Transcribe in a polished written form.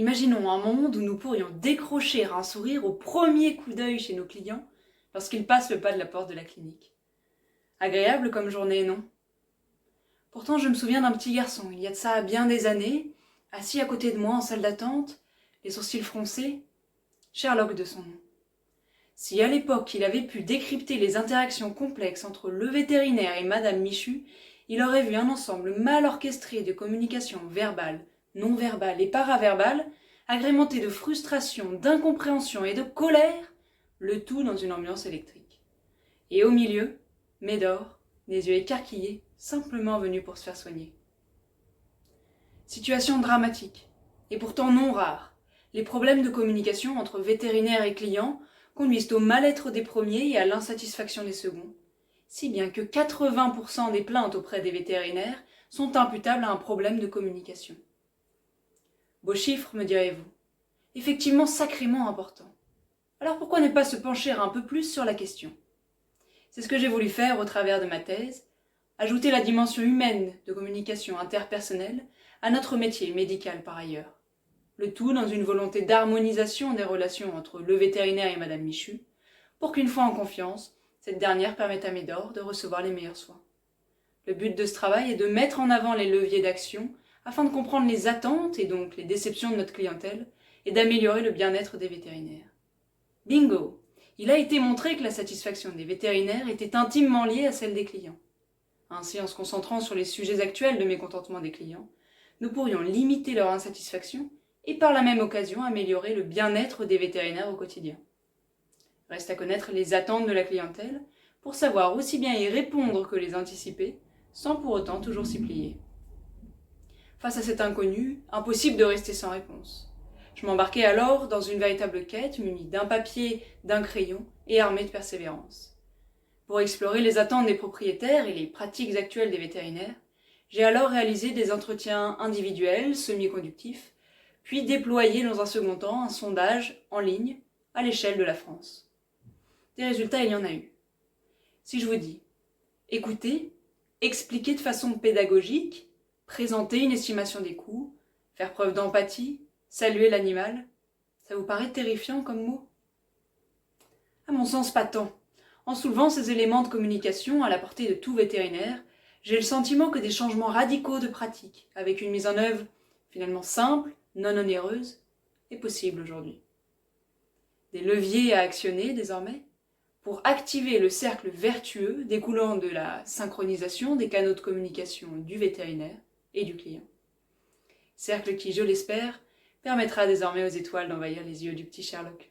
Imaginons un monde où nous pourrions décrocher un sourire au premier coup d'œil chez nos clients lorsqu'ils passent le pas de la porte de la clinique. Agréable comme journée, non? Pourtant, je me souviens d'un petit garçon, il y a de ça bien des années, assis à côté de moi en salle d'attente, les sourcils froncés, Sherlock de son nom. Si à l'époque il avait pu décrypter les interactions complexes entre le vétérinaire et Madame Michu, il aurait vu un ensemble mal orchestré de communication verbale, non verbale et paraverbale, agrémenté de frustration, d'incompréhension et de colère, le tout dans une ambiance électrique. Et au milieu, Médor, les yeux écarquillés, simplement venu pour se faire soigner. Situation dramatique, et pourtant non rare. Les problèmes de communication entre vétérinaires et clients conduisent au mal-être des premiers et à l'insatisfaction des seconds, si bien que 80% des plaintes auprès des vétérinaires sont imputables à un problème de communication. Beau chiffre, me direz-vous. Effectivement sacrément important. Alors pourquoi ne pas se pencher un peu plus sur la question? C'est ce que j'ai voulu faire au travers de ma thèse, ajouter la dimension humaine de communication interpersonnelle à notre métier médical par ailleurs. Le tout dans une volonté d'harmonisation des relations entre le vétérinaire et Madame Michu, pour qu'une fois en confiance, cette dernière permette à Médor de recevoir les meilleurs soins. Le but de ce travail est de mettre en avant les leviers d'action afin de comprendre les attentes et donc les déceptions de notre clientèle et d'améliorer le bien-être des vétérinaires. Bingo! Il a été montré que la satisfaction des vétérinaires était intimement liée à celle des clients. Ainsi, en se concentrant sur les sujets actuels de mécontentement des clients, nous pourrions limiter leur insatisfaction et par la même occasion améliorer le bien-être des vétérinaires au quotidien. Reste à connaître les attentes de la clientèle pour savoir aussi bien y répondre que les anticiper, sans pour autant toujours s'y plier. Face à cet inconnu, impossible de rester sans réponse. Je m'embarquai alors dans une véritable quête munie d'un papier, d'un crayon et armée de persévérance. Pour explorer les attentes des propriétaires et les pratiques actuelles des vétérinaires, j'ai alors réalisé des entretiens individuels, semi-conductifs, puis déployé dans un second temps un sondage en ligne à l'échelle de la France. Des résultats, il y en a eu. Si je vous dis écouter, expliquer de façon pédagogique, présenter une estimation des coûts, faire preuve d'empathie, saluer l'animal, ça vous paraît terrifiant comme mot? À mon sens, pas tant. En soulevant ces éléments de communication à la portée de tout vétérinaire, j'ai le sentiment que des changements radicaux de pratique, avec une mise en œuvre finalement simple, non onéreuse, est possible aujourd'hui. Des leviers à actionner désormais pour activer le cercle vertueux découlant de la synchronisation des canaux de communication du vétérinaire et du client. Cercle qui, je l'espère, permettra désormais aux étoiles d'envahir les yeux du petit Sherlock.